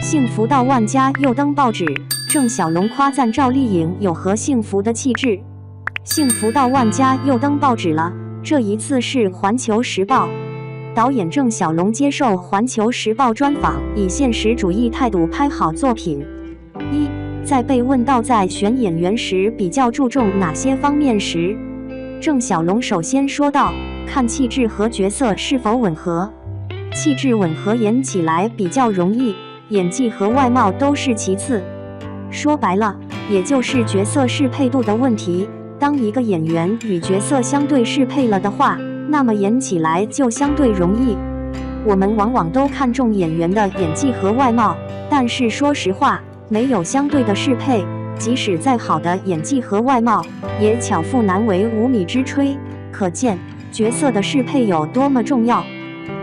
幸福到万家又登报纸，郑晓龙夸赞赵丽颖有何幸福的气质。幸福到万家又登报纸了，这一次是《环球时报》。导演郑晓龙接受《环球时报》专访，以现实主义态度拍好作品。在被问到在选演员时比较注重哪些方面时，郑晓龙首先说道：看气质和角色是否吻合，气质吻合演起来比较容易，演技和外貌都是其次。说白了，也就是角色适配度的问题。当一个演员与角色相对适配了的话，那么演起来就相对容易。我们往往都看重演员的演技和外貌，但是说实话，没有相对的适配，即使再好的演技和外貌，也巧妇难为无米之炊。可见角色的适配有多么重要。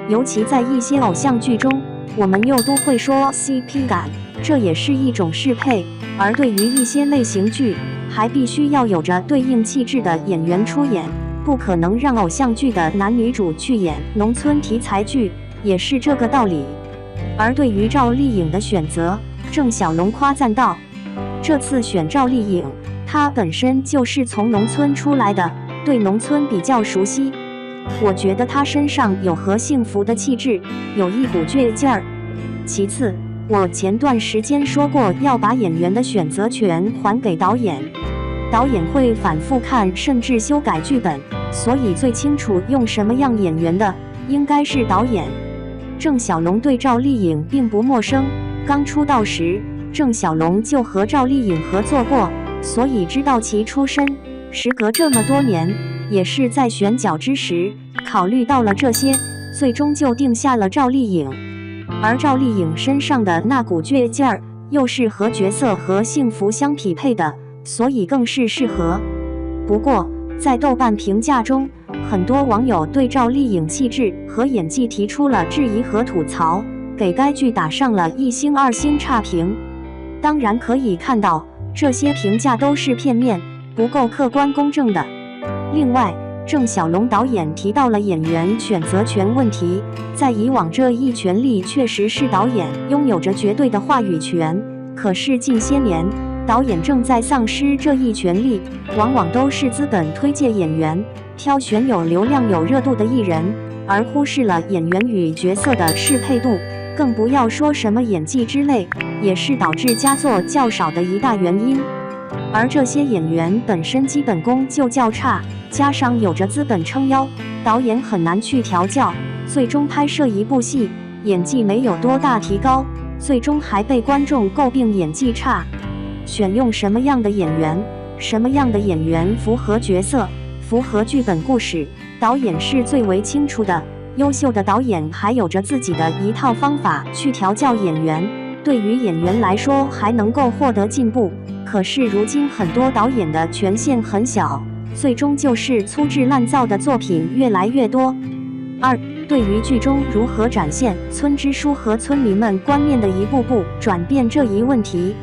尤其在一些偶像剧中，我们又都会说 CP 感，这也是一种适配。而对于一些类型剧，还必须要有着对应气质的演员出演，不可能让偶像剧的男女主去演农村题材剧，也是这个道理。而对于赵丽颖的选择，郑晓龙夸赞道：这次选赵丽颖，她本身就是从农村出来的，对农村比较熟悉。我觉得她身上有何幸福的气质，有一股倔劲儿。其次，我前段时间说过要把演员的选择权还给导演，导演会反复看甚至修改剧本，所以最清楚用什么样演员的应该是导演。郑晓龙对赵丽颖并不陌生，刚出道时郑晓龙就和赵丽颖合作过，所以知道其出身。时隔这么多年，也是在选角之时考虑到了这些，最终就定下了赵丽颖。而赵丽颖身上的那股倔劲儿，又是和角色和幸福相匹配的，所以更是适合。不过，在豆瓣评价中，很多网友对赵丽颖气质和演技提出了质疑和吐槽，给该剧打上了1星2星差评。当然可以看到，这些评价都是片面，不够客观公正的。另外，郑晓龙导演提到了演员选择权问题，在以往这一权利确实是导演拥有着绝对的话语权，可是近些年，导演正在丧失这一权利，往往都是资本推荐演员，挑选有流量有热度的艺人，而忽视了演员与角色的适配度，更不要说什么演技之类，也是导致佳作较少的一大原因。而这些演员本身基本功就较差，加上有着资本撑腰，导演很难去调教，最终拍摄一部戏，演技没有多大提高，最终还被观众诟病演技差。选用什么样的演员，什么样的演员符合角色，符合剧本故事，导演是最为清楚的。优秀的导演还有着自己的一套方法去调教演员，对于演员来说还能够获得进步。可是如今很多导演的权限很小，最终就是粗制滥造的作品越来越多。对于剧中如何展现村支书和村民们观念的一步步转变这一问题，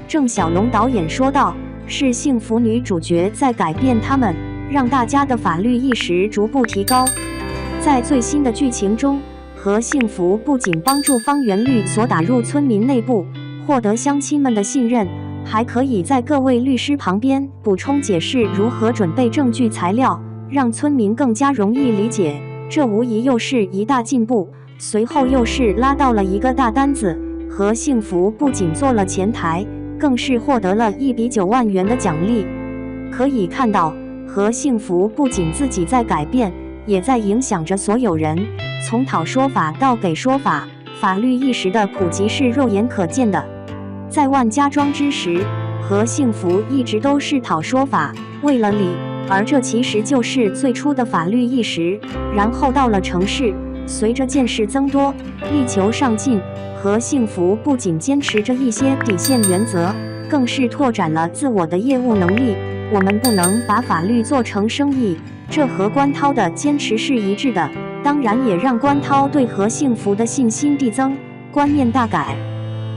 郑晓龙导演说道：是幸福女主角在改变他们，让大家的法律意识逐步提高。在最新的剧情中，何幸福不仅帮助方圆律所打入村民内部，获得乡亲们的信任，还可以在各位律师旁边补充解释如何准备证据材料，让村民更加容易理解，这无疑又是一大进步。随后又是拉到了一个大单子，何幸福不仅做了前台，更是获得了一笔9万元的奖励。可以看到，何幸福不仅自己在改变，也在影响着所有人。从讨说法到给说法，法律意识的普及是肉眼可见的。在万家庄之时，何幸福一直都是讨说法，为了理，而这其实就是最初的法律意识。然后到了城市，随着见识增多，力求上进，何幸福不仅坚持着一些底线原则，更是拓展了自我的业务能力。我们不能把法律做成生意，这和关涛的坚持是一致的，当然也让关涛对何幸福的信心递增，观念大改。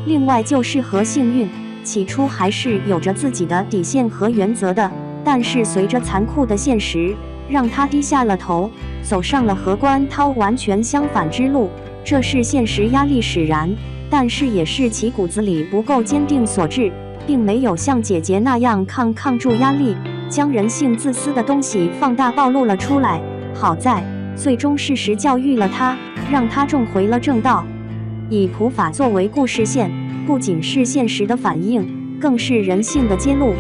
另外就是何幸运，起初还是有着自己的底线和原则的，但是随着残酷的现实，让他低下了头，走上了和关涛完全相反之路，这是现实压力使然。但是也是其骨子里不够坚定所致，并没有像姐姐那样抗住压力，将人性自私的东西放大暴露了出来。好在最终事实教育了他，让他重回了正道。以普法作为故事线，不仅是现实的反映，更是人性的揭露。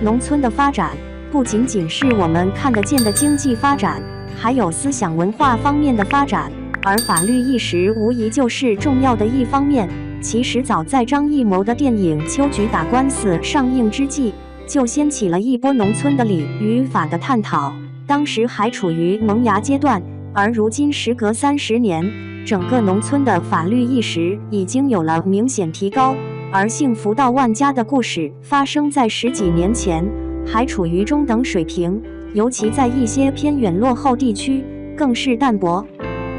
农村的发展不仅仅是我们看得见的经济发展，还有思想文化方面的发展，而法律意识无疑就是重要的一方面。其实早在张艺谋的电影《秋菊打官司》上映之际，就掀起了一波农村的理与法的探讨，当时还处于萌芽阶段，而如今时隔30年，整个农村的法律意识已经有了明显提高。而幸福到万家的故事发生在10几年前，还处于中等水平，尤其在一些偏远落后地区更是淡薄。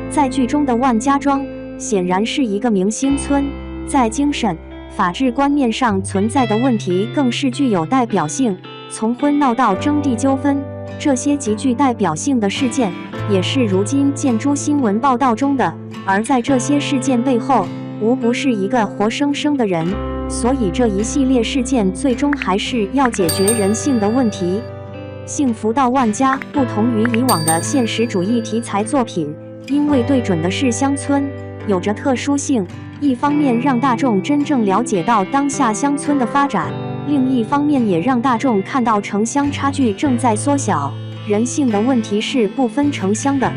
在剧中的万家庄显然是一个明星村，在精神、法治观念上存在的问题更是具有代表性，从婚闹到征地纠纷，这些极具代表性的事件也是如今见诸新闻报道中的。而在这些事件背后，无不是一个活生生的人，所以这一系列事件最终还是要解决人性的问题。幸福到万家不同于以往的现实主义题材作品，因为对准的是乡村，有着特殊性，一方面让大众真正了解到当下乡村的发展，另一方面也让大众看到城乡差距正在缩小，人性的问题是不分城乡的。